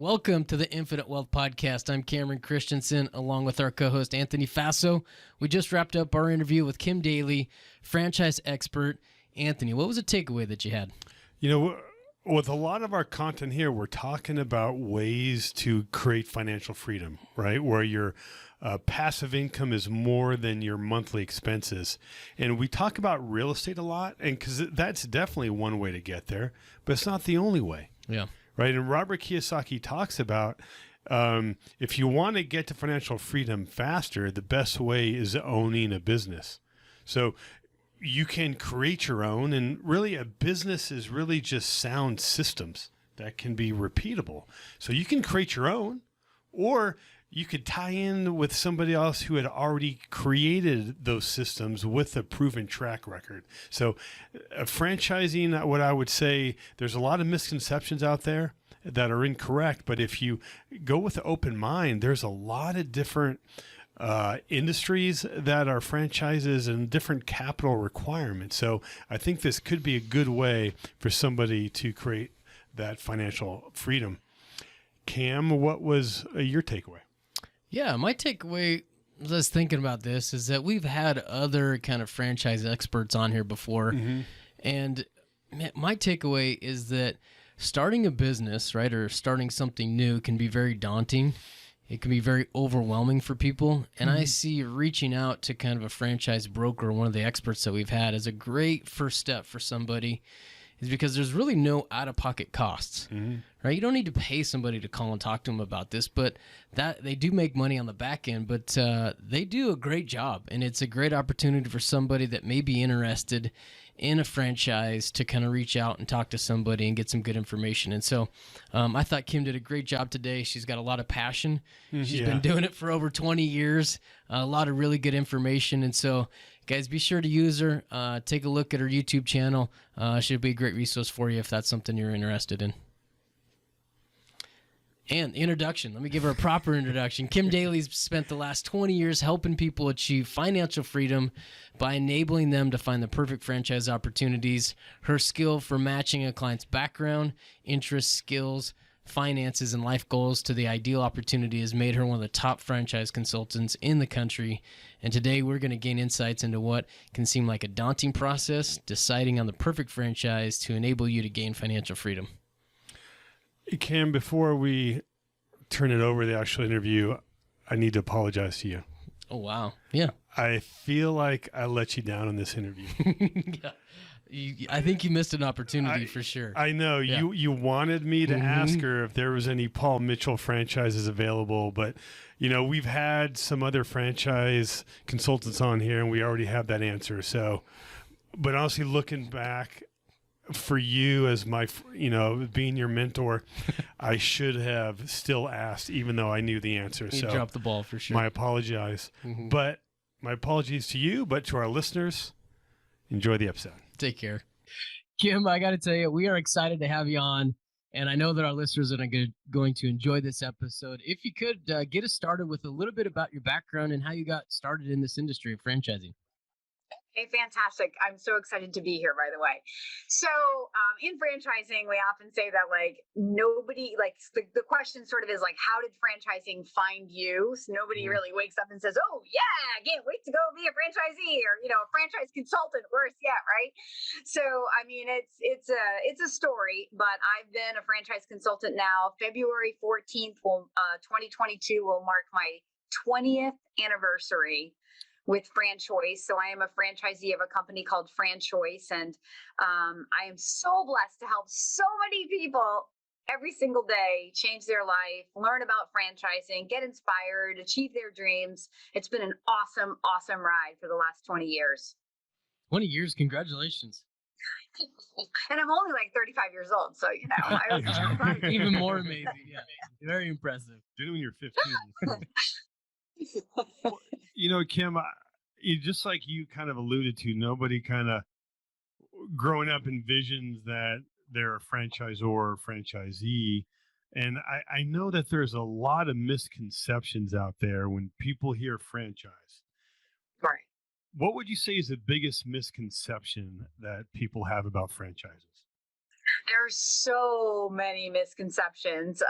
Welcome to the Infinite Wealth Podcast. I'm Cameron Christensen, along with our co-host Anthony Faso. We just wrapped up our interview with Kim Daly, franchise expert. Anthony, what was a takeaway that you had? You know, with a lot of our content here, we're talking about ways to create financial freedom, right? Where your passive income is more than your monthly expenses. And we talk about real estate a lot, and because that's definitely one way to get there, but it's not the only way. Yeah. Right. And Robert Kiyosaki talks about if you want to get to financial freedom faster, the best way is owning a business. So you can create your own, and really a business is really just sound systems that can be repeatable. So you can create your own, or you could tie in with somebody else who had already created those systems with a proven track record. So franchising, what I would say, there's a lot of misconceptions out there that are incorrect, but if you go with an open mind, there's a lot of different industries that are franchises and different capital requirements. So I think this could be a good way for somebody to create that financial freedom. Cam, what was your takeaway? Yeah, my takeaway, as I was thinking about this, is that we've had other kind of franchise experts on here before. Mm-hmm. And my takeaway is that starting a business, right, or starting something new can be very daunting. It can be very overwhelming for people. And I see reaching out to kind of a franchise broker, one of the experts that we've had, as a great first step for somebody, is because there's really no out-of-pocket costs, right? You don't need to pay somebody to call and talk to them about this, but that they do make money on the back end, but they do a great job, and it's a great opportunity for somebody that may be interested in a franchise to kind of reach out and talk to somebody and get some good information. And so I thought Kim did a great job today. She's got a lot of passion. She's been doing it for over 20 years, a lot of really good information. And so guys, be sure to use her. Take a look at her YouTube channel. She'll be a great resource for you if that's something you're interested in. And introduction. Let me give her a proper introduction. Kim Daly's spent the last 20 years helping people achieve financial freedom by enabling them to find the perfect franchise opportunities. Her skill for matching a client's background, interests, skills, finances, and life goals to the ideal opportunity has made her one of the top franchise consultants in the country. And today we're going to gain insights into what can seem like a daunting process, deciding on the perfect franchise to enable you to gain financial freedom. Cam, before we turn it over to the actual interview, I need to apologize to you. Oh, wow. Yeah. I feel like I let you down in this interview. Yeah. I think you missed an opportunity for sure. I know. Yeah. You wanted me to ask her if there was any Paul Mitchell franchises available, but you know, we've had some other franchise consultants on here and we already have that answer. So, but honestly, looking back for you as my, being your mentor, I should have still asked, even though I knew the answer. You dropped the ball for sure. My apologies. But my apologies to you, but to our listeners, enjoy the episode. Take care. Kim, I got to tell you, we are excited to have you on, and I know that our listeners are going to enjoy this episode. If you could get us started with a little bit about your background and how you got started in this industry of franchising. Hey, fantastic. I'm so excited to be here, by the way. So in franchising, we often say that nobody, the question sort of is how did franchising find you? So nobody really wakes up and says, oh yeah, I can't wait to go be a franchisee or, a franchise consultant, worse yet, right? So, I mean, it's a story, but I've been a franchise consultant now. February 14th, 2022 will mark my 20th anniversary with FranChoice. So I am a franchisee of a company called FranChoice, and I am so blessed to help so many people every single day change their life, learn about franchising, get inspired, achieve their dreams. It's been an awesome, awesome ride for the last 20 years. 20 years, congratulations. And I'm only 35 years old, so I was even more amazing. Yeah, very impressive. Did it when you're 15. Kim, just like you kind of alluded to, nobody kind of growing up envisions that they're a franchisor or franchisee. And I know that there's a lot of misconceptions out there when people hear franchise. Right. What would you say is the biggest misconception that people have about franchises? There's so many misconceptions.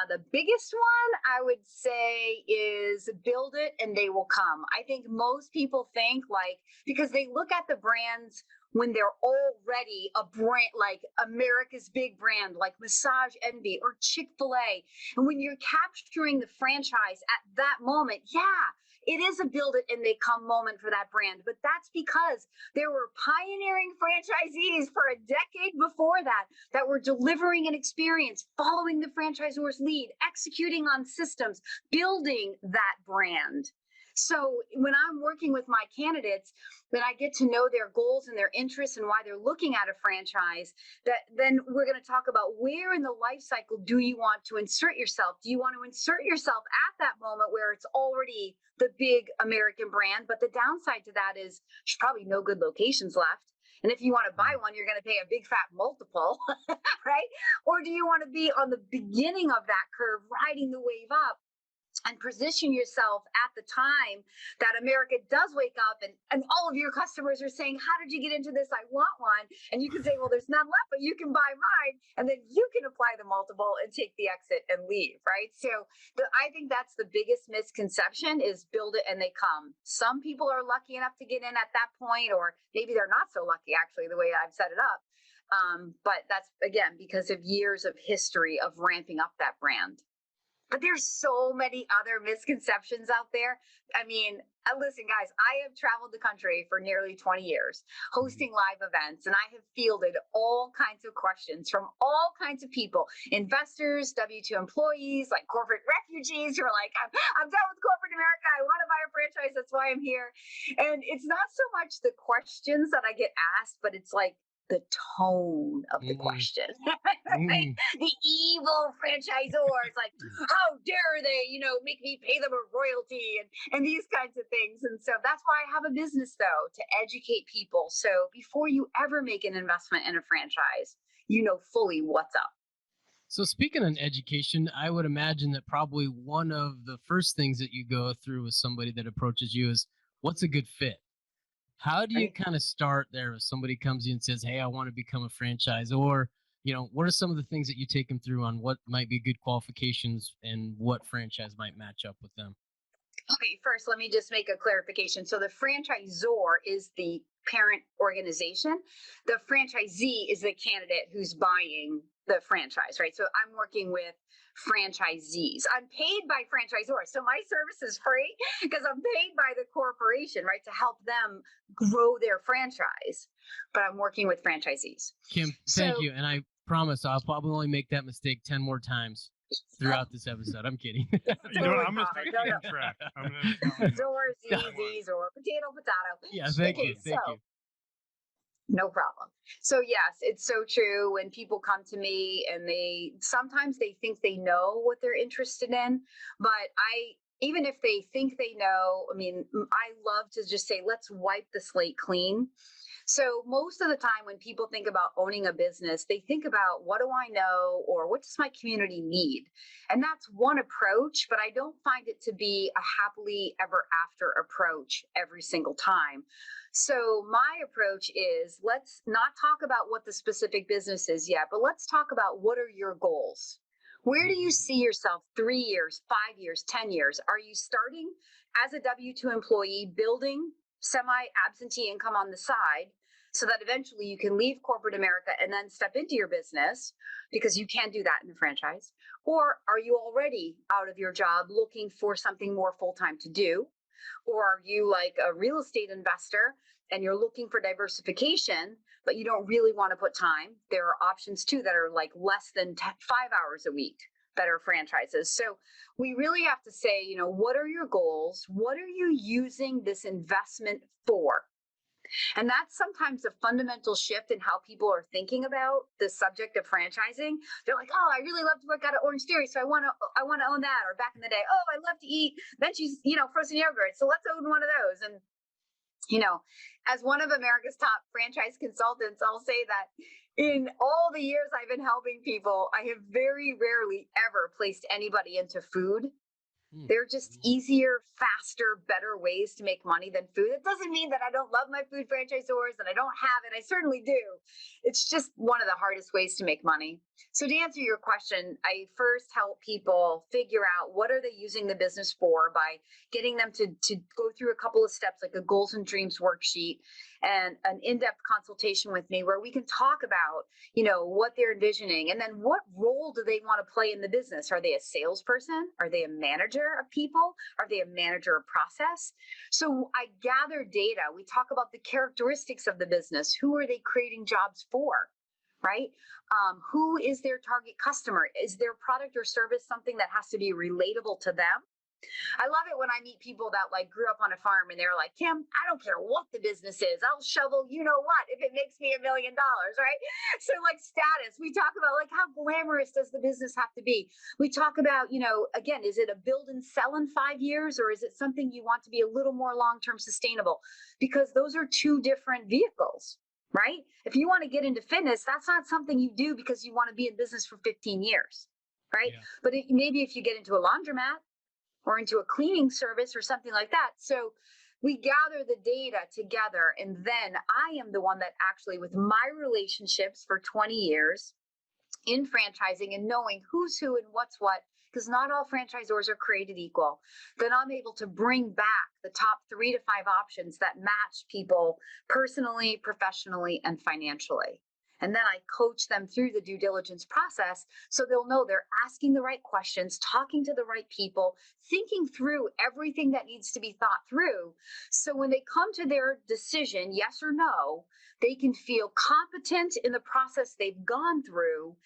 The biggest one I would say is build it and they will come. I think most people think like, because they look at the brands when they're already a brand, like America's big brand, like Massage Envy or Chick-fil-A. And when you're capturing the franchise at that moment, yeah, it is a build it and they come moment for that brand. But that's because there were pioneering franchisees for a decade before that were delivering an experience, following the franchisor's lead, executing on systems, building that brand. So when I'm working with my candidates, then I get to know their goals and their interests and why they're looking at a franchise. Then we're going to talk about where in the life cycle do you want to insert yourself? Do you want to insert yourself at that moment where it's already the big American brand? But the downside to that is there's probably no good locations left. And if you want to buy one, you're going to pay a big fat multiple, right? Or do you want to be on the beginning of that curve, riding the wave up? And position yourself at the time that America does wake up and all of your customers are saying, how did you get into this? I want one. And you can say, well, there's none left, but you can buy mine. And then you can apply the multiple and take the exit and leave, right? So I think that's the biggest misconception is build it and they come. Some people are lucky enough to get in at that point, or maybe they're not so lucky, actually, the way I've set it up. But that's, again, because of years of history of ramping up that brand. But there's so many other misconceptions out there. I mean, listen, guys, I have traveled the country for nearly 20 years hosting live events, and I have fielded all kinds of questions from all kinds of people, investors, W-2 employees, like corporate refugees who are like, I'm done with corporate America. I want to buy a franchise. That's why I'm here. And it's not so much the questions that I get asked, but it's like, the tone of the question. Right? The evil franchisors, like, how dare they, make me pay them a royalty and these kinds of things. And so that's why I have a business, though, to educate people. So before you ever make an investment in a franchise, you know fully what's up. So speaking of education, I would imagine that probably one of the first things that you go through with somebody that approaches you is, what's a good fit? How do you kind of start there if somebody comes in and says, hey, I want to become a franchise? Or, what are some of the things that you take them through on what might be good qualifications and what franchise might match up with them? Okay, first, let me just make a clarification. So the franchisor is the parent organization. The franchisee is the candidate who's buying the franchise, right? So I'm working with franchisees. I'm paid by franchisors. So my service is free because I'm paid by the corporation, right, to help them grow their franchise. But I'm working with franchisees. Kim, thank you. And I promise I'll probably only make that mistake 10 more times throughout this episode. I'm kidding. You know what? I'm going to stick on track. Zors, Yeezys, or potato. Yeah, thank you. No problem. So yes, it's so true. When people come to me and sometimes they think they know what they're interested in, but even if they think they know, I love to just say, let's wipe the slate clean. So most of the time when people think about owning a business, they think about, what do I know, or what does my community need? And that's one approach, but I don't find it to be a happily ever after approach every single time. So my approach is, let's not talk about what the specific business is yet, but let's talk about, what are your goals? Where do you see yourself 3 years, 5 years, 10 years? Are you starting as a W-2 employee, building semi-absentee income on the side so that eventually you can leave corporate America and then step into your business, because you can't do that in a franchise? Or are you already out of your job looking for something more full-time to do? Or are you like a real estate investor and you're looking for diversification, but you don't really want to put time? There are options too that are like less than 5 hours a week that are franchises. So we really have to say, what are your goals? What are you using this investment for? And that's sometimes a fundamental shift in how people are thinking about the subject of franchising. They're like, oh, I really love to work out at Orange Theory, so I want to own that. Or back in the day, oh, I love to eat Veggies, frozen yogurt, so let's own one of those. And as one of America's top franchise consultants, I'll say that in all the years I've been helping people, I have very rarely ever placed anybody into food. They're just easier, faster, better ways to make money than food. It doesn't mean that I don't love my food franchisors and I don't have it. I certainly do. It's just one of the hardest ways to make money. So to answer your question, I first help people figure out what are they using the business for by getting them to go through a couple of steps, like a goals and dreams worksheet and an in-depth consultation with me where we can talk about, what they're envisioning and then what role do they want to play in the business? Are they a salesperson? Are they a manager of people? Are they a manager of process? So I gather data. We talk about the characteristics of the business. Who are they creating jobs for? Right? Who is their target customer? Is their product or service something that has to be relatable to them? I love it when I meet people that like grew up on a farm and they're like, Kim, I don't care what the business is. I'll shovel, what, if it makes me $1 million, right? So like status, we talk about like how glamorous does the business have to be? We talk about, again, is it a build and sell in 5 years or is it something you want to be a little more long-term sustainable? Because those are two different vehicles. Right? If you want to get into fitness, that's not something you do because you want to be in business for 15 years. Right? Yeah. But maybe if you get into a laundromat or into a cleaning service or something like that. So we gather the data together. And then I am the one that actually, with my relationships for 20 years in franchising and knowing who's who and what's what, because not all franchisors are created equal, then I'm able to bring back the top 3 to 5 options that match people personally, professionally, and financially. And then I coach them through the due diligence process so they'll know they're asking the right questions, talking to the right people, thinking through everything that needs to be thought through. So when they come to their decision, yes or no, they can feel competent in the process they've gone through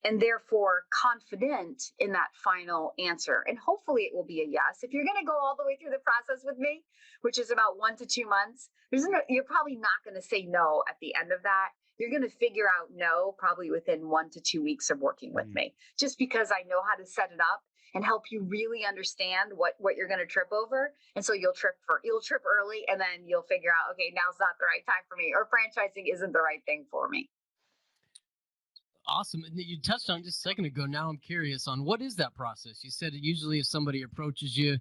and therefore confident in that final answer. And hopefully it will be a yes. If you're going to go all the way through the process with me, which is about 1 to 2 months, you're probably not going to say no at the end of that. You're going to figure out no probably within 1 to 2 weeks of working with me, just because I know how to set it up and help you really understand what you're going to trip over. And so you'll trip early and then you'll figure out, okay, now's not the right time for me, or franchising isn't the right thing for me. Awesome. And you touched on just a second ago. Now I'm curious on what is that process? You said usually if somebody approaches you,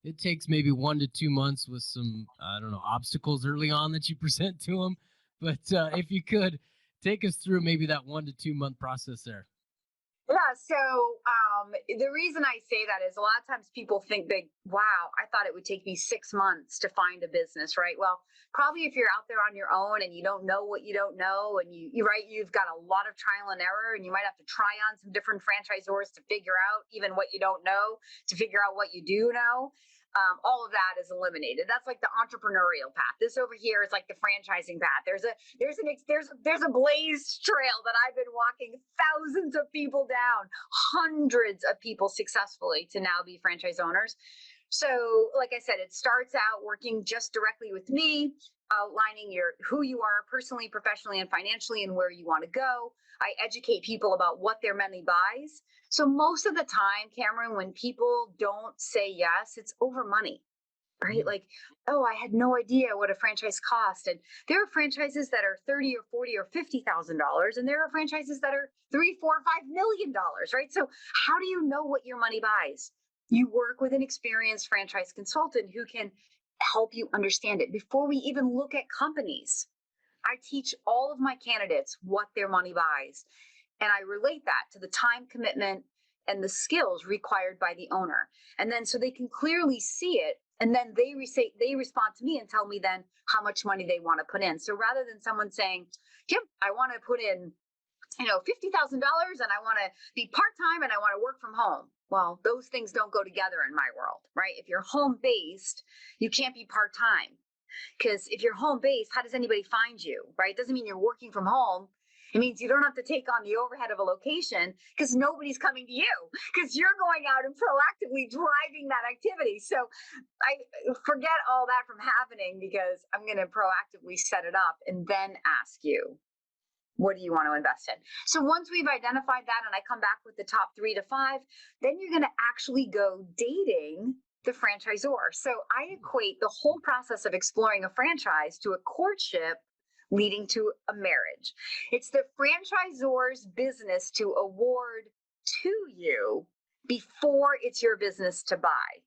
it takes maybe 1 to 2 months with some, obstacles early on that you present to them. But if you could take us through maybe that 1 to 2 month process there. Yeah. So the reason I say that is a lot of times people think wow, I thought it would take me 6 months to find a business, right? Well, probably if you're out there on your own and you don't know what you don't know, and you've got a lot of trial and error, and you might have to try on some different franchisors to figure out even what you don't know, to figure out what you do know. All of that is eliminated. That's like the entrepreneurial path. This over here is like the franchising path. There's a blazed trail that I've been walking thousands of people down, hundreds of people successfully to now be franchise owners. So, like I said, it starts out working just directly with me, outlining who you are personally, professionally, and financially, and where you want to go. I educate people about what their money buys. So most of the time, Cameron, when people don't say yes, it's over money, right? Like, oh, I had no idea what a franchise cost. And there are franchises that are $30 or $40 or $50,000, and there are franchises that are $3, $4, $5 million, right? So how do you know what your money buys? You work with an experienced franchise consultant who can help you understand it. Before we even look at companies, I teach all of my candidates what their money buys. And I relate that to the time commitment and the skills required by the owner. And then so they can clearly see it. And then they respond to me and tell me then how much money they want to put in. So rather than someone saying, Kim, I want to put in, $50,000 and I want to be part-time and I want to work from home. Well, those things don't go together in my world, right? If you're home-based, you can't be part-time. Because if you're home-based, how does anybody find you, right? It doesn't mean you're working from home. It means you don't have to take on the overhead of a location because nobody's coming to you because you're going out and proactively driving that activity. So I forget all that from happening because I'm going to proactively set it up and then ask you, what do you want to invest in? So once we've identified that and I come back with the top 3 to 5, then you're going to actually go dating the franchisor. So I equate the whole process of exploring a franchise to a courtship leading to a marriage. It's the franchisor's business to award to you before it's your business to buy.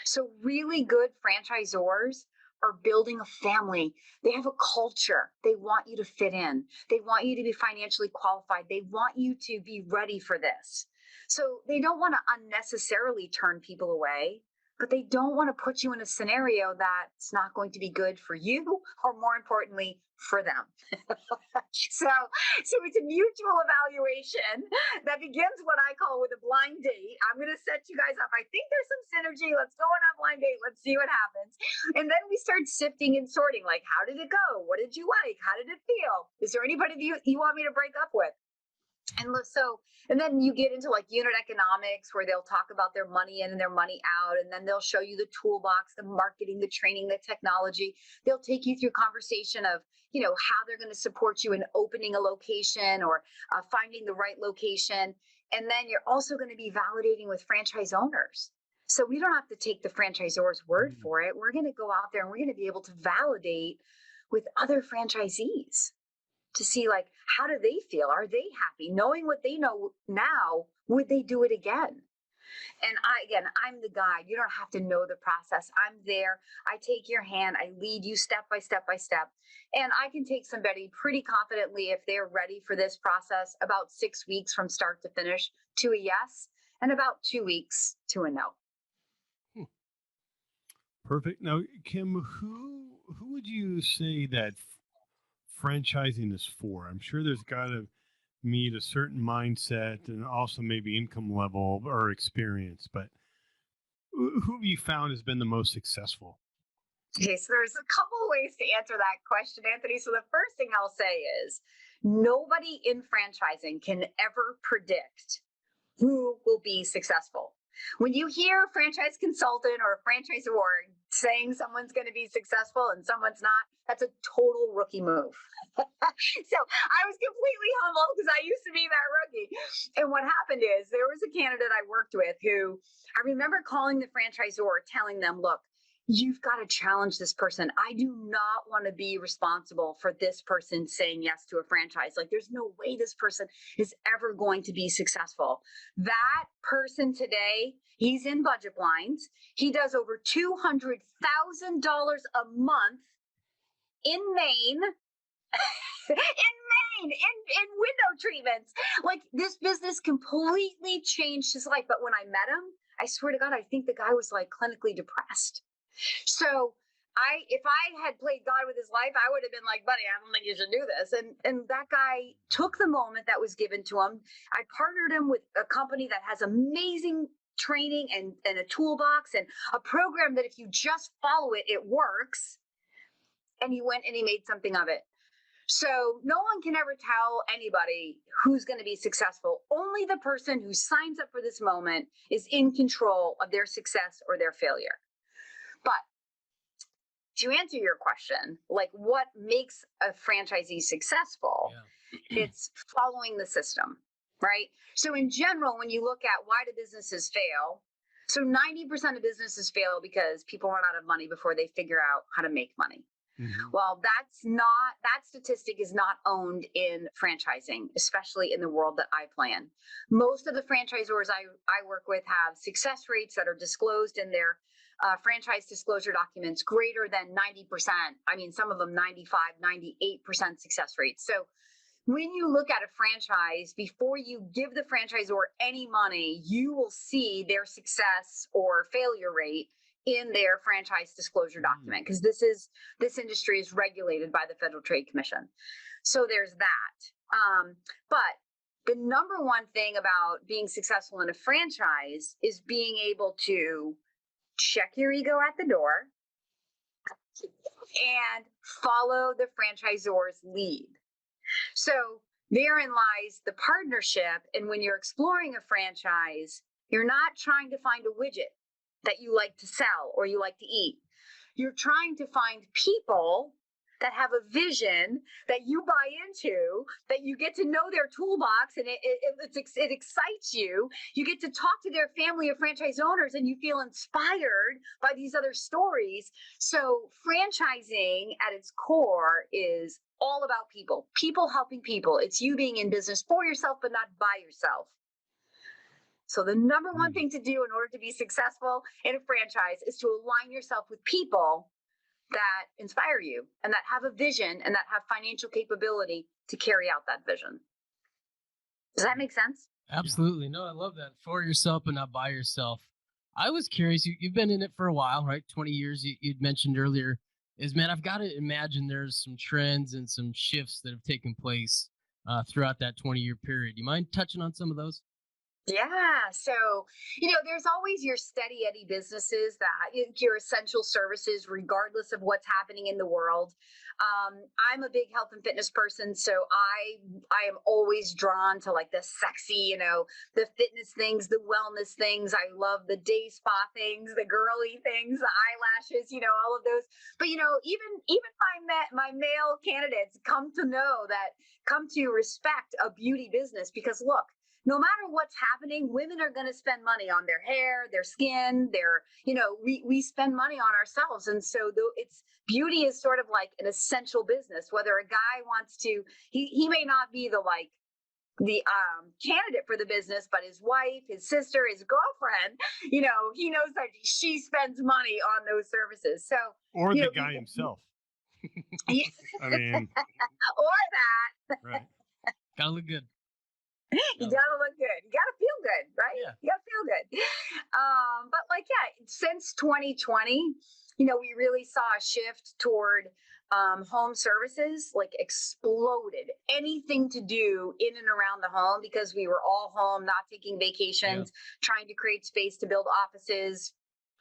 So really good franchisors are building a family. They have a culture. They want you to fit in. They want you to be financially qualified. They want you to be ready for this. So they don't want to unnecessarily turn people away, but they don't want to put you in a scenario that's not going to be good for you, or more importantly, for them. So it's a mutual evaluation that begins what I call with a blind date. I'm going to set you guys up. I think there's some synergy. Let's go on a blind date. Let's see what happens. And then we start sifting and sorting, like, how did it go? What did you like? How did it feel? Is there anybody that you want me to break up with? And then you get into like unit economics, where they'll talk about their money in and their money out, and then they'll show you the toolbox, the marketing, the training, the technology. They'll take you through conversation of, how they're going to support you in opening a location, or finding the right location. And then you're also going to be validating with franchise owners. So we don't have to take the franchisor's word for it. We're going to go out there and we're going to be able to validate with other franchisees to see, like, how do they feel? Are they happy? Knowing what they know now, would they do it again? And I'm the guide. You don't have to know the process. I'm there. I take your hand. I lead you step by step by step. And I can take somebody pretty confidently, if they're ready for this process, about 6 weeks from start to finish to a yes, and about 2 weeks to a no. Perfect. Now, Kim, who would you say that franchising is for? I'm sure there's got to meet a certain mindset and also maybe income level or experience, but who have you found has been the most successful? Okay, so there's a couple of ways to answer that question, Anthony. So the first thing I'll say is, nobody in franchising can ever predict who will be successful. When you hear a franchise consultant or a franchisor saying someone's going to be successful and someone's not, that's a total rookie move. So I was completely humbled because I used to be that rookie. And what happened is, there was a candidate I worked with who I remember calling the franchisor, telling them, look, you've got to challenge this person. I do not want to be responsible for this person saying yes to a franchise. Like, there's no way this person is ever going to be successful. That person today, he's in budget blinds. He does over $200,000 a month in Maine. in window treatments. Like, this business completely changed his life. But when I met him, I swear to God, I think the guy was like clinically depressed. So if I had played God with his life, I would have been like, buddy, I don't think you should do this. And that guy took the moment that was given to him. I partnered him with a company that has amazing training and a toolbox and a program that if you just follow it, it works. And he went and he made something of it. So no one can ever tell anybody who's going to be successful. Only the person who signs up for this moment is in control of their success or their failure. But to answer your question, like, what makes a franchisee successful? Yeah. It's following the system, right? So in general, when you look at why do businesses fail, so 90% of businesses fail because people run out of money before they figure out how to make money. Mm-hmm. Well, that statistic is not owned in franchising, especially in the world that I play in. Most of the franchisors I work with have success rates that are disclosed in their franchise disclosure documents greater than 90%. I mean, some of them 95, 98% success rates. So when you look at a franchise, before you give the franchisor any money, you will see their success or failure rate in their franchise disclosure document, because this industry is regulated by the Federal Trade Commission. So there's that. But the number one thing about being successful in a franchise is being able to check your ego at the door and follow the franchisor's lead. So therein lies the partnership. And when you're exploring a franchise, you're not trying to find a widget that you like to sell or you like to eat. You're trying to find people that have a vision that you buy into, that you get to know their toolbox, and it excites you. You get to talk to their family of franchise owners and you feel inspired by these other stories. So franchising at its core is all about people helping people. It's you being in business for yourself, but not by yourself. So the number one thing to do in order to be successful in a franchise is to align yourself with people that inspire you and that have a vision and that have financial capability to carry out that vision. Does that make sense? Absolutely. No, I love that. For yourself and not by yourself. I was curious, you've been in it for a while, right? 20 years, you'd mentioned earlier. Is, man, I've got to imagine there's some trends and some shifts that have taken place throughout that 20-year period. You mind touching on some of those? Yeah. So, there's always your steady Eddie businesses your essential services, regardless of what's happening in the world. I'm a big health and fitness person, so I am always drawn to like the sexy, the fitness things, the wellness things. I love the day spa things, the girly things, the eyelashes, all of those. But even my male candidates come to respect a beauty business because look, no matter what's happening, women are going to spend money on their hair, their skin, we spend money on ourselves. And so beauty is sort of like an essential business, whether a guy wants to, he may not be the candidate for the business, but his wife, his sister, his girlfriend, he knows that she spends money on those services. So, or the guy himself. I mean, or that. Right. Gotta look good. You gotta look good. You gotta feel good, right? Yeah. You gotta feel good. But since 2020, we really saw a shift toward home services, like exploded. Anything to do in and around the home because we were all home, not taking vacations, trying to create space to build offices,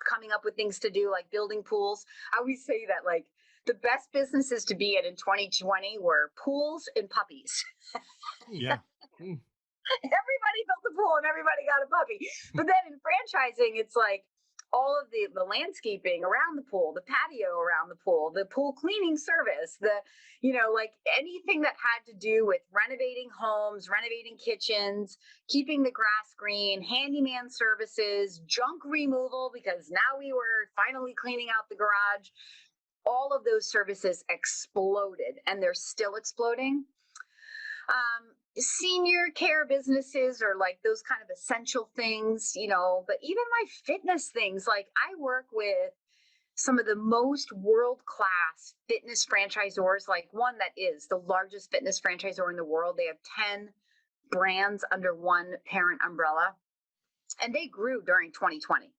coming up with things to do like building pools. I always say that like the best businesses to be in 2020 were pools and puppies. Yeah. Everybody built a pool and everybody got a puppy. But then in franchising, it's like all of the landscaping around the pool, the patio around the pool cleaning service, like anything that had to do with renovating homes, renovating kitchens, keeping the grass green, handyman services, junk removal, because now we were finally cleaning out the garage. All of those services exploded and they're still exploding. Senior care businesses are like those kind of essential things, but even my fitness things, like I work with some of the most world-class fitness franchisors, like one that is the largest fitness franchisor in the world. They have 10 brands under one parent umbrella, and they grew during 2020.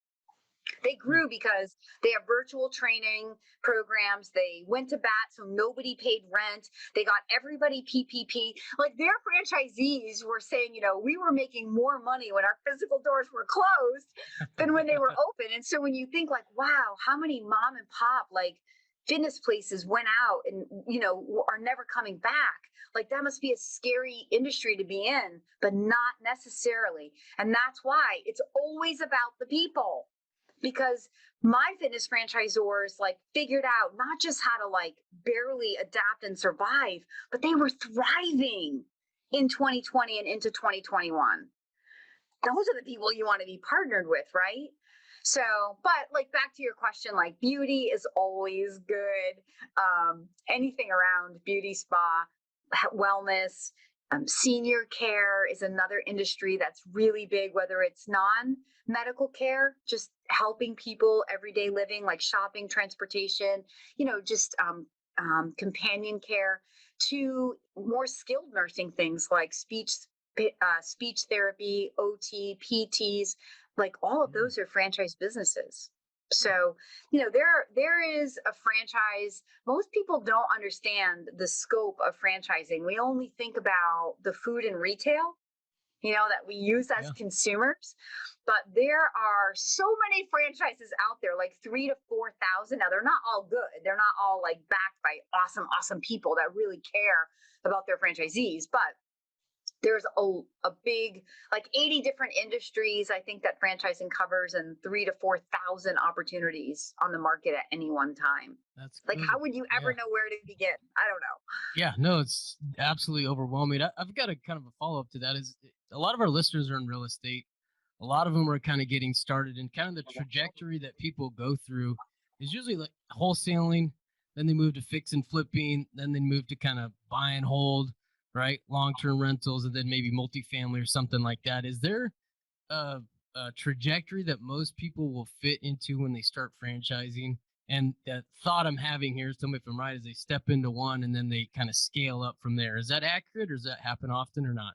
They grew because they have virtual training programs. They went to bat, so nobody paid rent. They got everybody PPP. Like their franchisees were saying, we were making more money when our physical doors were closed than when they were open. And so when you think like, wow, how many mom and pop like fitness places went out and, are never coming back. Like that must be a scary industry to be in, but not necessarily. And that's why it's always about the people. Because my fitness franchisors like figured out not just how to like barely adapt and survive, but they were thriving in 2020 and into 2021. Those are the people you want to be partnered with, right? So, but like back to your question, like beauty is always good. Anything around beauty, spa, wellness, senior care is another industry that's really big, whether it's non-medical care, just helping people everyday living, like shopping, transportation, just companion care, to more skilled nursing things like speech therapy, OT, PTs, like all of those are franchise businesses. So, there is a franchise. Most people don't understand the scope of franchising. We only think about the food and retail, that we use as consumers. But there are so many franchises out there, like 3,000 to 4,000. Now, they're not all good. They're not all like backed by awesome people that really care about their franchisees. But there's a big, like 80 different industries, I think, that franchising covers, and 3,000 to 4,000 opportunities on the market at any one time. That's like, good. How would you ever know where to begin? I don't know. Yeah, no, it's absolutely overwhelming. I've got a kind of a follow-up to that. Is a lot of our listeners are in real estate. A lot of them are kind of getting started, and kind of the trajectory that people go through is usually like wholesaling, then they move to fix and flipping, then they move to kind of buy and hold, right? Long-term rentals, and then maybe multifamily or something like that. Is there a trajectory that most people will fit into when they start franchising? And that thought I'm having here, tell me if I'm right, is they step into one and then they kind of scale up from there. Is that accurate, or does that happen often or not?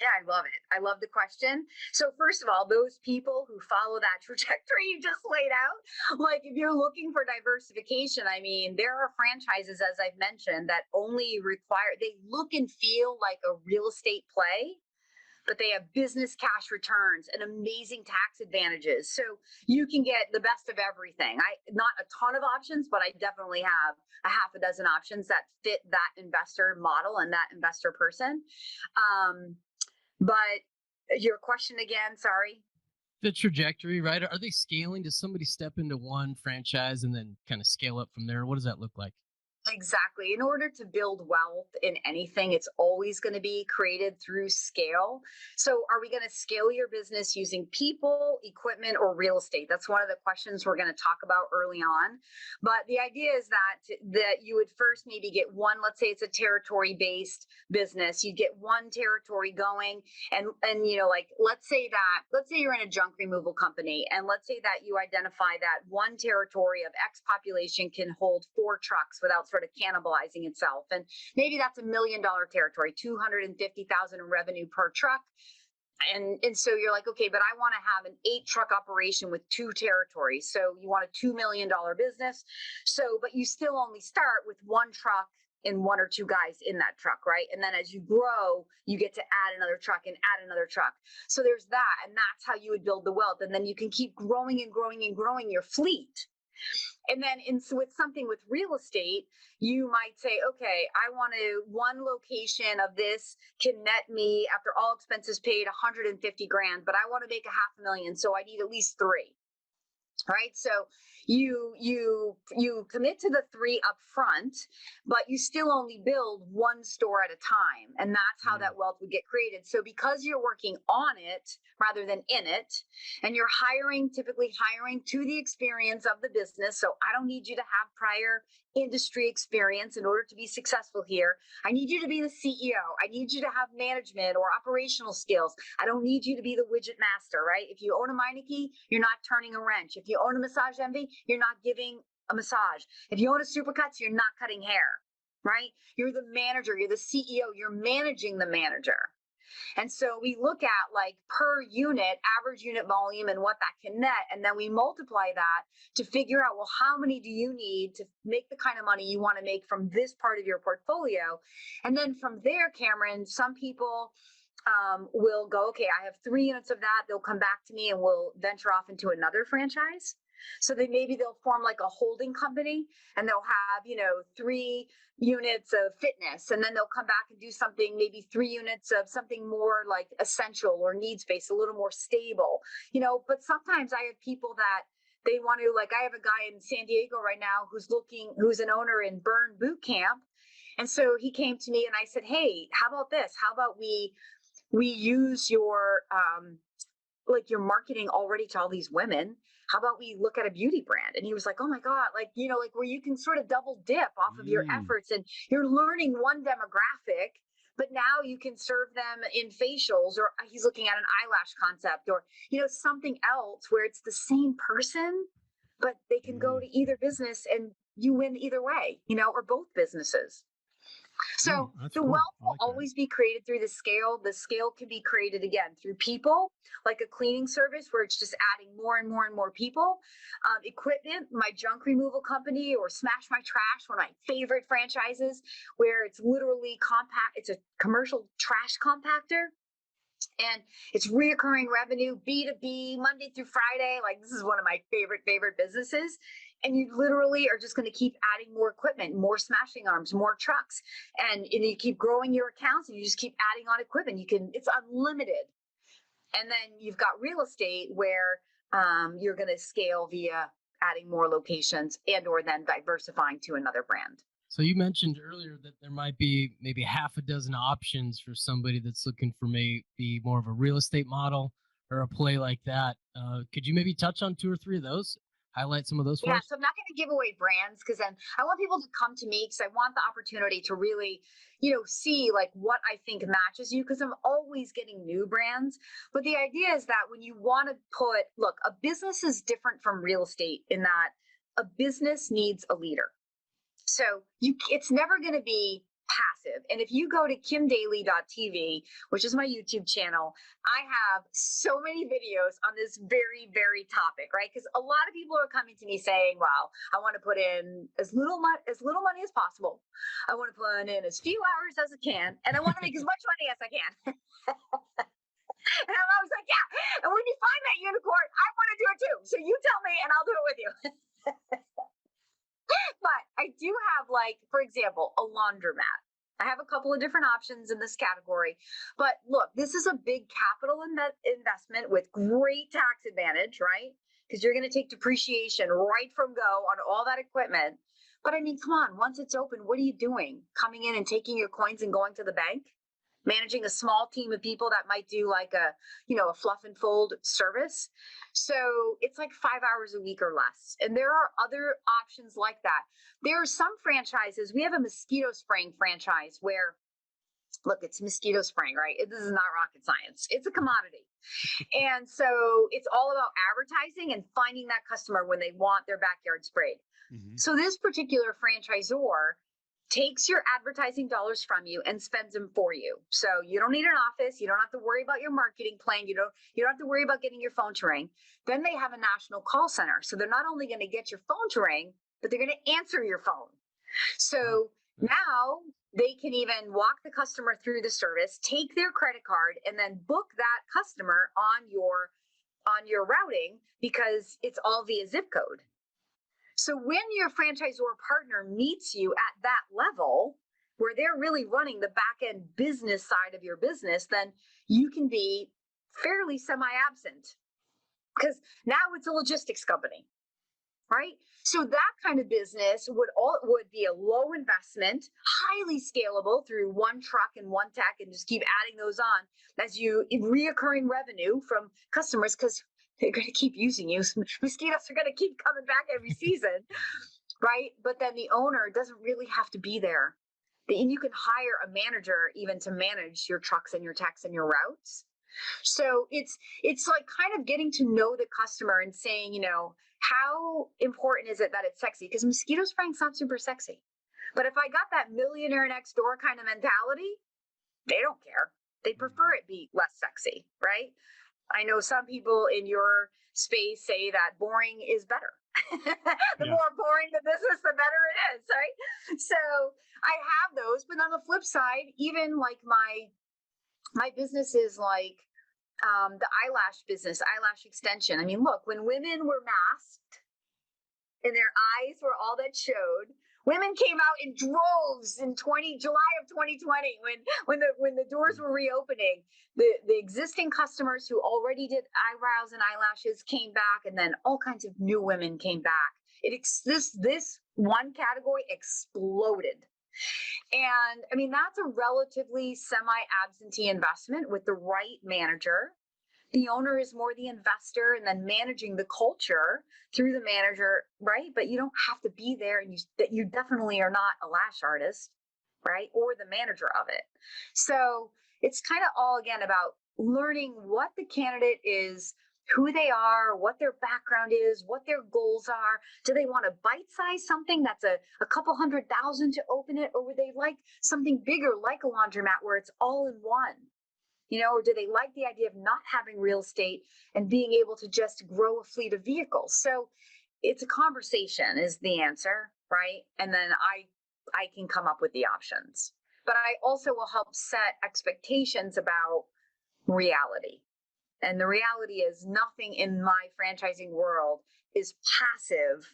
Yeah, I love it. I love the question. So, first of all, those people who follow that trajectory you just laid out, like if you're looking for diversification, I mean, there are franchises, as I've mentioned, that only require, they look and feel like a real estate play, but they have business cash returns and amazing tax advantages. So you can get the best of everything. Not a ton of options, but I definitely have a half a dozen options that fit that investor model and that investor person. But your question again, sorry. The trajectory, right? Are they scaling? Does somebody step into one franchise and then kind of scale up from there? What does that look like? Exactly. In order to build wealth in anything, it's always going to be created through scale. So, are we going to scale your business using people, equipment, or real estate? That's one of the questions we're going to talk about early on. But the idea is that you would first maybe get one. Let's say it's a territory-based business. You get one territory going, and like let's say you're in a junk removal company, and let's say that you identify that one territory of X population can hold 4 trucks without sort of cannibalizing itself. And maybe that's $1 million territory, 250,000 in revenue per truck. And so you're like, okay, but I want to have an 8 truck operation with 2 territories. So you want a $2 million business. So, but you still only start with 1 truck and 1 or 2 guys in that truck, right? And then as you grow, you get to add another truck and add another truck. So there's that. And that's how you would build the wealth. And then you can keep growing and growing and growing your fleet. And then with something with real estate, you might say, okay, I want one location of this can net me after all expenses paid 150 grand, but I want to make $500,000. So I need at least 3. Right. So you commit to the 3 up front, but you still only build 1 store at a time. And that's how that wealth would get created. So because you're working on it rather than in it, and you're typically hiring to the experience of the business. So I don't need you to have prior industry experience in order to be successful here. I need you to be the CEO. I need you to have management or operational skills. I don't need you to be the widget master, right? If you own a Meineke, you're not turning a wrench. If you own a Massage Envy, you're not giving a massage. If you own a Supercuts, you're not cutting hair, right? You're the manager, you're the CEO, you're managing the manager. And so we look at like per unit, average unit volume and what that can net. And then we multiply that to figure out, well, how many do you need to make the kind of money you want to make from this part of your portfolio? And then from there, Cameron, some people will go, okay, I have 3 units of that. They'll come back to me and we'll venture off into another franchise. So they'll form like a holding company, and they'll have, 3 units of fitness, and then they'll come back and do something, maybe 3 units of something more like essential or needs-based, a little more stable, but sometimes I have people that they want to, like, I have a guy in San Diego right now who's an owner in Burn Boot Camp. And so he came to me and I said, hey, how about this? How about we use your your marketing already to all these women. How about we look at a beauty brand? And he was like, oh my God, where you can sort of double dip off of your efforts, and you're learning one demographic, but now you can serve them in facials, or he's looking at an eyelash concept, or, something else where it's the same person, but they can go to either business and you win either way, or both businesses. So the cool. wealth will always be created through the scale. The scale can be created again through people, like a cleaning service where it's just adding more and more and more people. Equipment, my junk removal company, or Smash My Trash, one of my favorite franchises, where it's literally compact. It's a commercial trash compactor. And it's reoccurring revenue, B2B, Monday through Friday. Like, this is one of my favorite businesses. And you literally are just going to keep adding more equipment, more smashing arms, more trucks. And you keep growing your accounts, and you just keep adding on equipment. It's unlimited. And then you've got real estate where you're going to scale via adding more locations or then diversifying to another brand. So you mentioned earlier that there might be maybe half a dozen options for somebody that's looking for maybe more of a real estate model or a play like that. Could you maybe touch on 2 or 3 of those? highlight some of those for Yeah, us? so I'm not going to give away brands because then I want people to come to me because I want the opportunity to really, see like what I think matches you because I'm always getting new brands. But the idea is that when you want to look, a business is different from real estate in that a business needs a leader. So it's never going to be passive. And if you go to kimdaly.tv, which is my YouTube channel, I have so many videos on this very, very topic, right? Because a lot of people are coming to me saying, "Well, I want to put in as little money as possible. I want to put in as few hours as I can, and I want to make as much money as I can." And I was like, "Yeah." And when you find that unicorn, I want to do it too. So you tell me, and I'll do it with you. But I do have, like, for example, a laundromat. I have a couple of different options in this category. But look, this is a big capital investment with great tax advantage, right? Because you're going to take depreciation right from go on all that equipment. But I mean, come on, once it's open, what are you doing? Coming in and taking your coins and going to the bank? Managing a small team of people that might do like a fluff and fold service. So it's like 5 hours a week or less. And there are other options like that. There are some franchises. We have a mosquito spraying franchise where, look, it's mosquito spraying, right? This is not rocket science. It's a commodity. And so it's all about advertising and finding that customer when they want their backyard sprayed. Mm-hmm. So this particular franchisor takes your advertising dollars from you and spends them for you. So you don't need an office. You don't have to worry about your marketing plan. You don't have to worry about getting your phone to ring. Then they have a national call center. So they're not only going to get your phone to ring, but they're going to answer your phone. So now they can even walk the customer through the service, take their credit card, and then book that customer on your routing because it's all via zip code. So when your franchisor partner meets you at that level, where they're really running the back end business side of your business, then you can be fairly semi-absent because now it's a logistics company, right? So that kind of business would be a low investment, highly scalable through one truck and one tech, and just keep adding those on as you reoccurring revenue from customers because they're going to keep using you. Mosquitoes are going to keep coming back every season, right? But then the owner doesn't really have to be there. And you can hire a manager even to manage your trucks and your techs and your routes. So it's like kind of getting to know the customer and saying, how important is it that it's sexy? Because mosquito spraying's not super sexy. But if I got that millionaire next door kind of mentality, they don't care. They prefer it be less sexy, right? I know some people in your space say that boring is better. The more boring the business, the better it is, right? So I have those, but on the flip side, even like my business is like the eyelash business, eyelash extension. I mean, look, when women were masked and their eyes were all that showed, women came out in droves in July of 2020 when the doors were reopening. The existing customers who already did eyebrows and eyelashes came back, and then all kinds of new women came back. This one category exploded. And I mean, that's a relatively semi-absentee investment with the right manager. The owner is more the investor and then managing the culture through the manager, right? But you don't have to be there, and you definitely are not a lash artist, right? Or the manager of it. So it's kind of all, again, about learning what the candidate is, who they are, what their background is, what their goals are. Do they want to bite-size something that's a couple $100,000 to open it, or would they like something bigger like a laundromat where it's all in one? Or do they like the idea of not having real estate and being able to just grow a fleet of vehicles? So it's a conversation is the answer, right? And then I can come up with the options. But I also will help set expectations about reality. And the reality is nothing in my franchising world is passive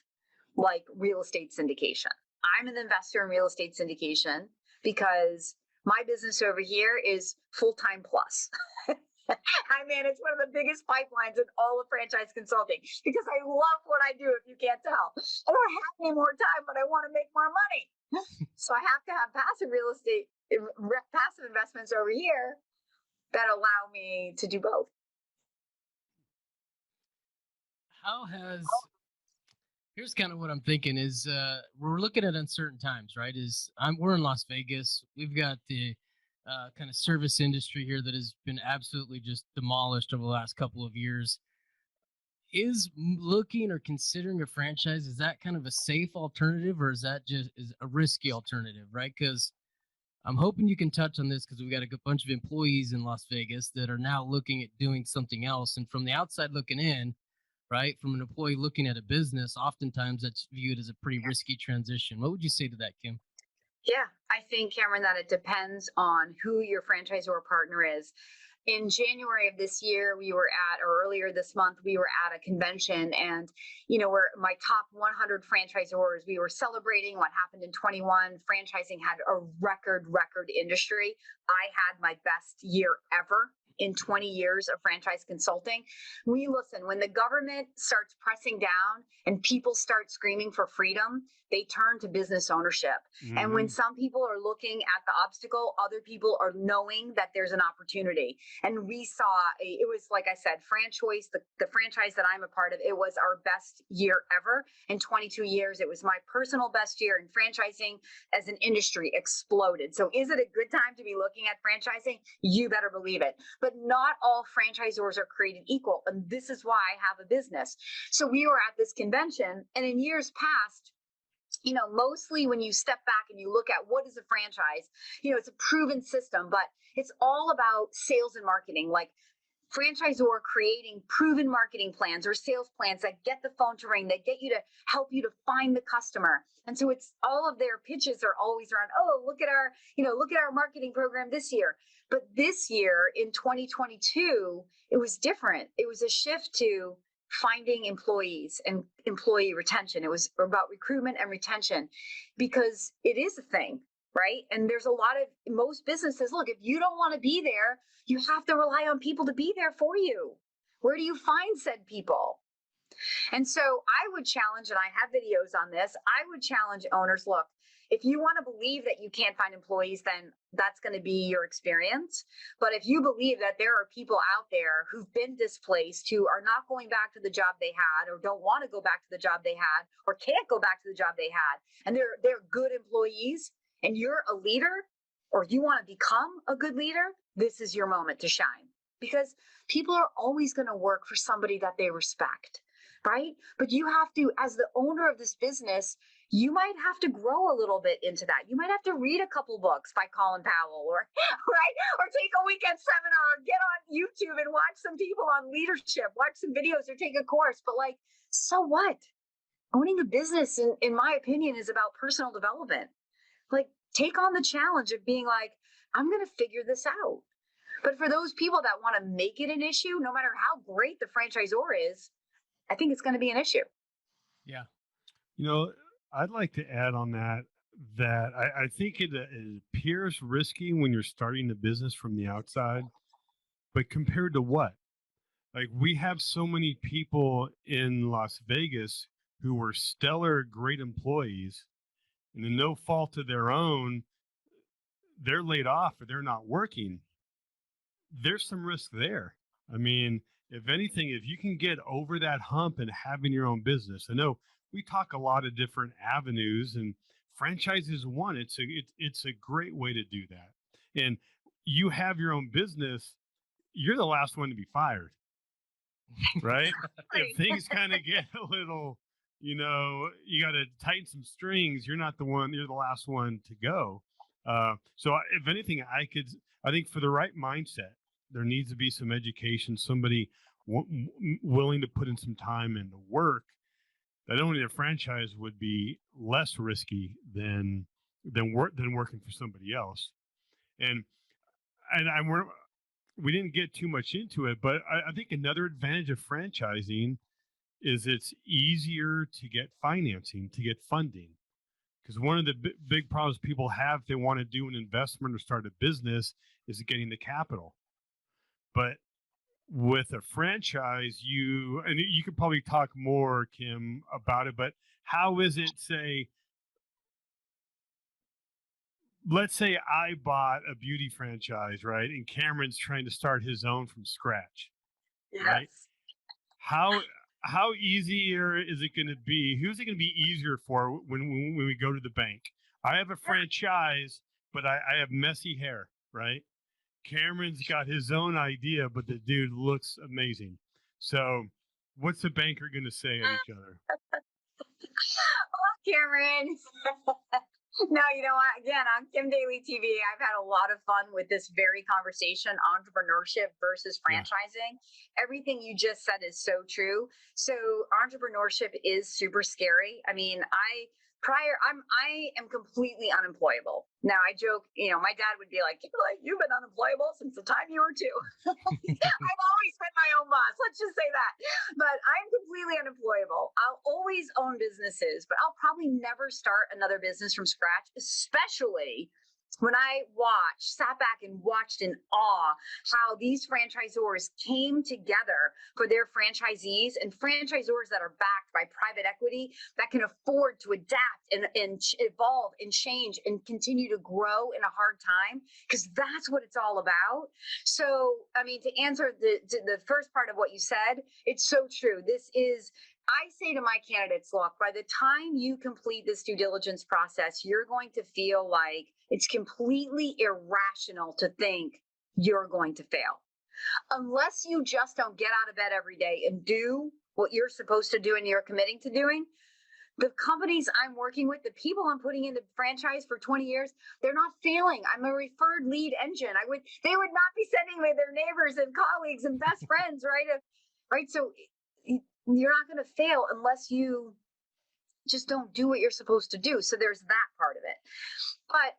like real estate syndication. I'm an investor in real estate syndication because my business over here is full-time plus. I manage one of the biggest pipelines in all of franchise consulting because I love what I do, if you can't tell. I don't have any more time, but I want to make more money. So I have to have passive investments over here that allow me to do both. How has Here's kind of what I'm thinking is we're looking at uncertain times, right? We're in Las Vegas. We've got the kind of service industry here that has been absolutely just demolished over the last couple of years. Looking or considering a franchise, is that kind of a safe alternative, or is that just is a risky alternative, right? Because I'm hoping you can touch on this because we got a good bunch of employees in Las Vegas that are now looking at doing something else. And from the outside looking in, right, from an employee looking at a business, oftentimes that's viewed as a pretty risky transition. What would you say to that, Kim? Yeah, I think, Cameron, that it depends on who your franchisor partner is. In January of this year, or earlier this month, we were at a convention, and we're my top 100 franchisors. We were celebrating what happened in 21. Franchising had a record industry. I had my best year ever in 20 years of franchise consulting. Listen, when the government starts pressing down and people start screaming for freedom, they turn to business ownership. Mm-hmm. And when some people are looking at the obstacle, other people are knowing that there's an opportunity. And we saw, it was like I said, the franchise that I'm a part of, it was our best year ever. In 22 years, it was my personal best year, and franchising as an industry exploded. So is it a good time to be looking at franchising? You better believe it. But not all franchisors are created equal. And this is why I have a business. So we were at this convention, and in years past, mostly when you step back and you look at what is a franchise, it's a proven system, but it's all about sales and marketing, like franchisor creating proven marketing plans or sales plans that get the phone to ring, that get you to help you to find the customer. And so it's all of their pitches are always around, oh, look at our marketing program this year. But this year in 2022, it was different. It was a shift to finding employees and employee retention. It was about recruitment and retention, because it is a thing, right? And there's most businesses, look, if you don't want to be there, you have to rely on people to be there for you. Where do you find said people? And so I would challenge, and I have videos on this, I would challenge owners, look, if you want to believe that you can't find employees, then that's going to be your experience. But if you believe that there are people out there who've been displaced, who are not going back to the job they had, or don't want to go back to the job they had, or can't go back to the job they had, and they're good employees, and you're a leader, or you want to become a good leader, this is your moment to shine. Because people are always going to work for somebody that they respect, right? But you have to, as the owner of this business, you might have to grow a little bit into that. You might have to read a couple books by Colin Powell, or right, or take a weekend seminar, or get on YouTube and watch some people on leadership, watch some videos, or take a course. But so what? Owning a business, in my opinion, is about personal development. Take on the challenge of being I'm going to figure this out. But for those people that want to make it an issue, no matter how great the franchisor is, I think it's going to be an issue. Yeah. I'd like to add on that I think it appears risky when you're starting a business from the outside, but compared to what? We have so many people in Las Vegas who were stellar, great employees, and in no fault of their own, they're laid off or they're not working. There's some risk there. I mean, if anything, if you can get over that hump and having your own business, I know we talk a lot of different avenues, and franchise is one. It's a great way to do that. And you have your own business, you're the last one to be fired, right? If things kind of get a little, you got to tighten some strings, you're the last one to go. So if anything, I think for the right mindset, there needs to be some education, somebody willing to put in some time and work. That owning a franchise would be less risky than working for somebody else. And we didn't get too much into it, but I think another advantage of franchising is it's easier to get financing, to get funding. Because one of the big problems people have if they want to do an investment or start a business is getting the capital. But with a franchise, you could probably talk more, Kim, about it, but how is it, let's say I bought a beauty franchise, right? And Cameron's trying to start his own from scratch, yes. Right? how easier is it going to be? Who's it going to be easier for when we go to the bank? I have a franchise, but I have messy hair, right? Cameron's got his own idea, but the dude looks amazing. So, what's the banker going to say at each other? Oh, Cameron. No, you know what? Again, on Kim Daly TV, I've had a lot of fun with this very conversation, entrepreneurship versus Yeah. franchising. Everything you just said is so true. So entrepreneurship is super scary. I mean, I am completely unemployable. Now I joke, my dad would be like, you've been unemployable since the time you were two. I've always been my own boss. Let's just say that. But I'm completely unemployable. I'll always own businesses, but I'll probably never start another business from scratch, especially when I sat back and watched in awe how these franchisors came together for their franchisees, and franchisors that are backed by private equity that can afford to adapt and evolve and change and continue to grow in a hard time, because that's what it's all about. So, I mean, to answer the first part of what you said, it's so true. I say to my candidates, look, by the time you complete this due diligence process, you're going to feel like it's completely irrational to think you're going to fail. Unless you just don't get out of bed every day and do what you're supposed to do and you're committing to doing, the companies I'm working with, the people I'm putting into franchise for 20 years, they're not failing. I'm a referred lead engine. They would not be sending me their neighbors and colleagues and best friends, right? Right. So you're not going to fail unless you just don't do what you're supposed to do. So there's that part of it. But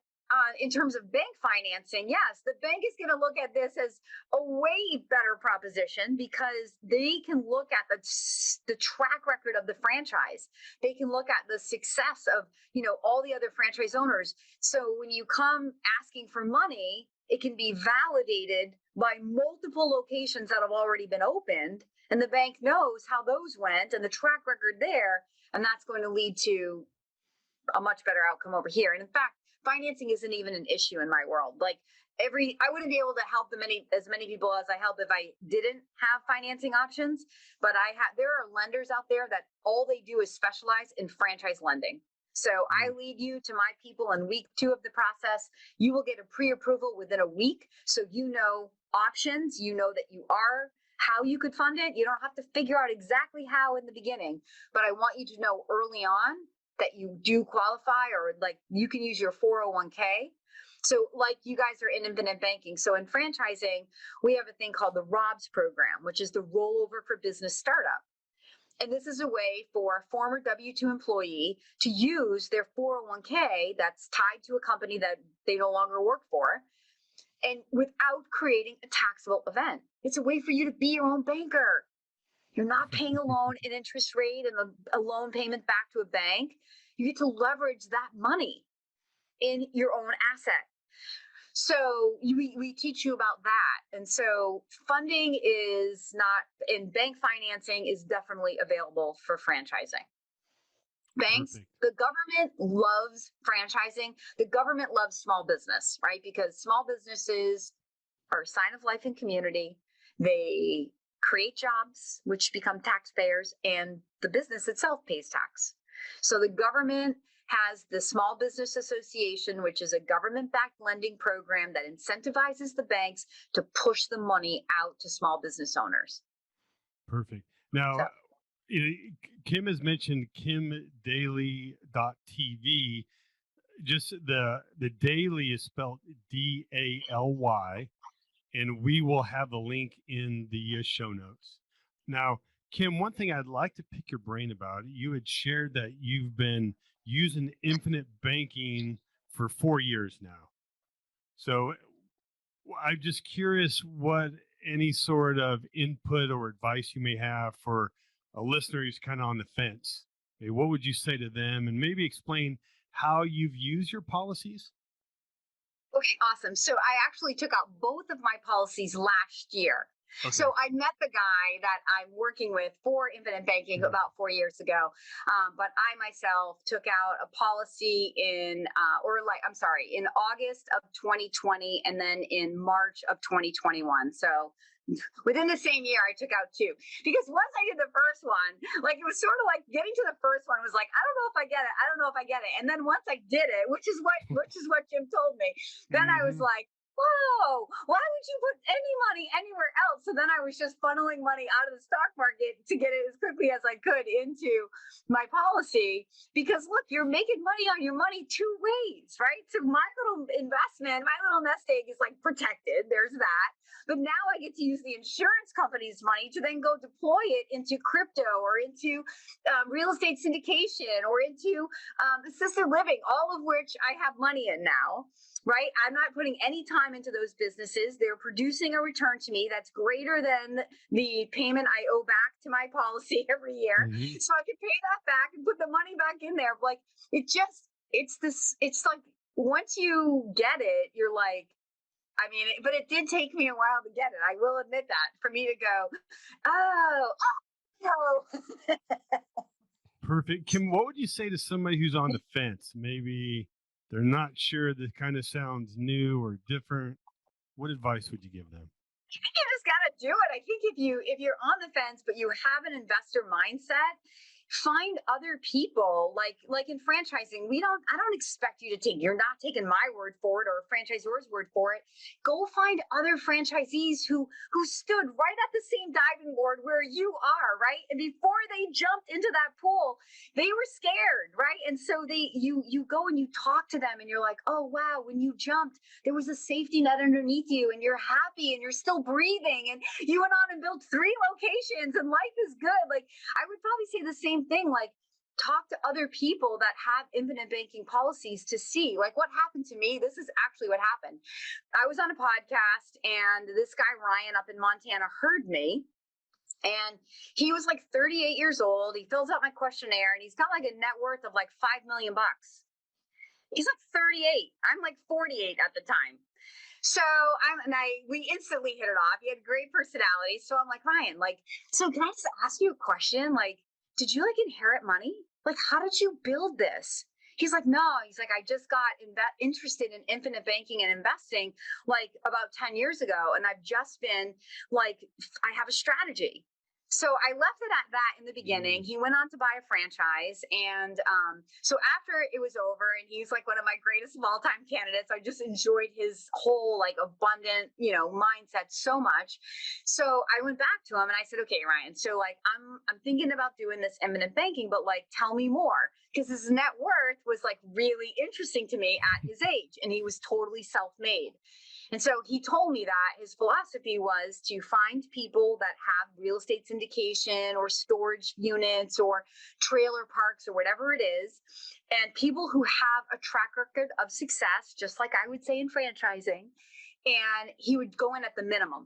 in terms of bank financing, yes, the bank is going to look at this as a way better proposition, because they can look at the track record of the franchise. They can look at the success of, all the other franchise owners. So when you come asking for money, it can be validated by multiple locations that have already been opened, and the bank knows how those went and the track record there, and that's going to lead to a much better outcome over here. And in fact, financing isn't even an issue in my world. Like I wouldn't be able to help as many people as I help if I didn't have financing options. But there are lenders out there that all they do is specialize in franchise lending. So I lead you to my people in week 2 of the process. You will get a pre-approval within a week. So options, how you could fund it. You don't have to figure out exactly how in the beginning, but I want you to know early on that you do qualify, or like you can use your 401k. So like you guys are in infinite banking. So in franchising, we have a thing called the ROBS program, which is the rollover for business startup. And this is a way for a former W-2 employee to use their 401k that's tied to a company that they no longer work for, and without creating a taxable event. It's a way for you to be your own banker. You're not paying a loan, an interest rate, and a loan payment back to a bank. You get to leverage that money in your own asset. So we teach you about that. And so funding is not, and bank financing is definitely available for franchising. Banks, Perfect. The government loves franchising. The government loves small business, right? Because small businesses are a sign of life and community. They create jobs, which become taxpayers, and the business itself pays tax. So the government has the Small Business Association, which is a government-backed lending program that incentivizes the banks to push the money out to small business owners. Perfect. Now, Kim has mentioned kimdaly.tv. Just the Daly is spelled Daly, and we will have the link in the show notes. Now, Kim, one thing I'd like to pick your brain about, you had shared that you've been using infinite banking for 4 years now. So I'm just curious what any sort of input or advice you may have for a listener who's kind of on the fence. Okay, what would you say to them, and maybe explain how you've used your policies? Okay, awesome. So I actually took out both of my policies last year. So I met the guy that I'm working with for Infinite Banking about 4 years ago. But I myself took out a policy in August of 2020 and then in March of 2021. So within the same year, I took out two, because once I did the first one, like it was sort of like getting to the first one was like, I don't know if I get it. I don't know if I get it. And then once I did it, which is what Jim told me, then I was like, whoa, why would you put any money anywhere else? So then I was just funneling money out of the stock market to get it as quickly as I could into my policy. Because look, you're making money on your money two ways, right? So my little investment, my little nest egg is like protected. There's that. But now I get to use the insurance company's money to then go deploy it into crypto or into real estate syndication or into assisted living, all of which I have money in now. Right? I'm not putting any time into those businesses. They're producing a return to me that's greater than the payment I owe back to my policy every year. So I can pay that back and put the money back in there. Like it's like once you get it, you're like, I mean, but it did take me a while to get it. I will admit that, for me to go, no. Perfect. Kim, what would you say to somebody who's on the fence? Maybe they're not sure, this kind of sounds new or different. What advice would you give them? You just got to do it. I think if you're on the fence, but you have an investor mindset, find other people like in franchising. I don't expect you to you're not taking my word for it or a franchisor's word for it. Go find other franchisees who stood right at the same diving board where you are, right? And before they jumped into that pool, they were scared, right? And so you go and you talk to them and you're like, oh wow, when you jumped, there was a safety net underneath you and you're happy and you're still breathing and you went on and built 3 locations and life is good. Like I would probably say the same thing, like talk to other people that have infinite banking policies to see like what happened to me. This is actually what happened. I was on a podcast and this guy, Ryan, up in Montana heard me. And he was like 38 years old. He fills out my questionnaire and he's got like a net worth of like $5 million. He's like 38. I'm like 48 at the time. So we instantly hit it off. He had great personality. So I'm like, Ryan, like, so can I just ask you a question? Like, did you like inherit money? Like, how did you build this? He's like, no. He's like, I just got interested in infinite banking and investing like about 10 years ago. And I've just been like, I have a strategy. So I left it at that in the beginning. He went on to buy a franchise. And so after it was over, and he's like one of my greatest of all time candidates, I just enjoyed his whole like abundant, mindset so much. So I went back to him and I said, okay, Ryan, so like, I'm thinking about doing this eminent banking, but like, tell me more. Because his net worth was like really interesting to me at his age. And he was totally self-made. And so he told me that his philosophy was to find people that have real estate syndication or storage units or trailer parks or whatever it is, and people who have a track record of success, just like I would say in franchising. And he would go in at the minimum.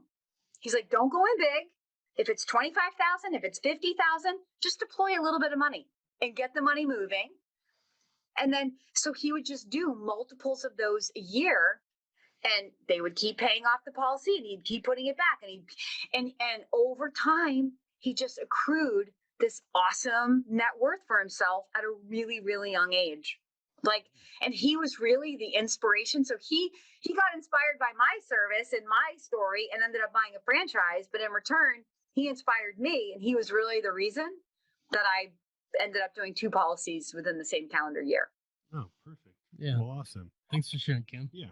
He's like, don't go in big. If it's 25,000, if it's 50,000, just deploy a little bit of money and get the money moving. And then, so he would just do multiples of those a year. And they would keep paying off the policy and he'd keep putting it back. And over time, he just accrued this awesome net worth for himself at a really, really young age. Like, and he was really the inspiration. So he got inspired by my service and my story and ended up buying a franchise. But in return, he inspired me. And he was really the reason that I ended up doing 2 policies within the same calendar year. Oh, perfect. Yeah. Well, awesome. Thanks for sharing, Kim. Yeah.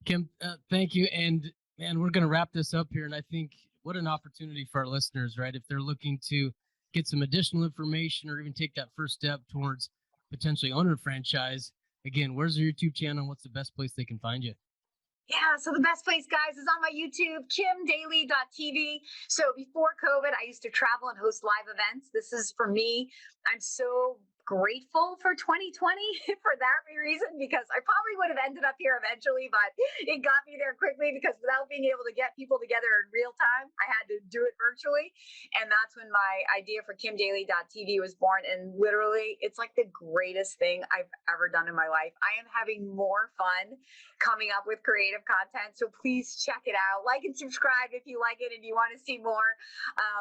Kim, thank you. And man, we're going to wrap this up here. And I think what an opportunity for our listeners, right? If they're looking to get some additional information or even take that first step towards potentially owning a franchise, again, where's your YouTube channel? What's the best place they can find you? Yeah, so the best place, guys, is on my YouTube, kimdaly.tv. So before COVID, I used to travel and host live events. This is for me. I'm so grateful for 2020 for that reason, because I probably would have ended up here eventually, but it got me there quickly because without being able to get people together in real time, I had to do it virtually. And that's when my idea for KimDaly.tv was born. And literally, it's like the greatest thing I've ever done in my life. I am having more fun coming up with creative content. So please check it out. Like and subscribe if you like it and you want to see more.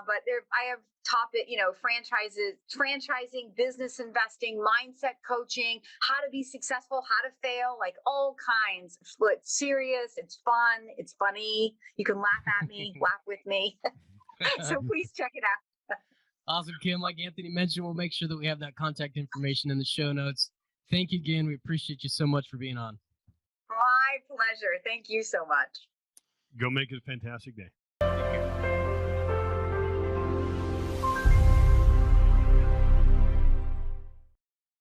But I have topic, franchising, business investing, mindset coaching, how to be successful, how to fail, like all kinds. It's serious, it's fun, it's funny. You can laugh at me, laugh with me. So please check it out. Awesome, Kim. Like Anthony mentioned, we'll make sure that we have that contact information in the show notes. Thank you again. We appreciate you so much for being on. My pleasure. Thank you so much. Go make it a fantastic day.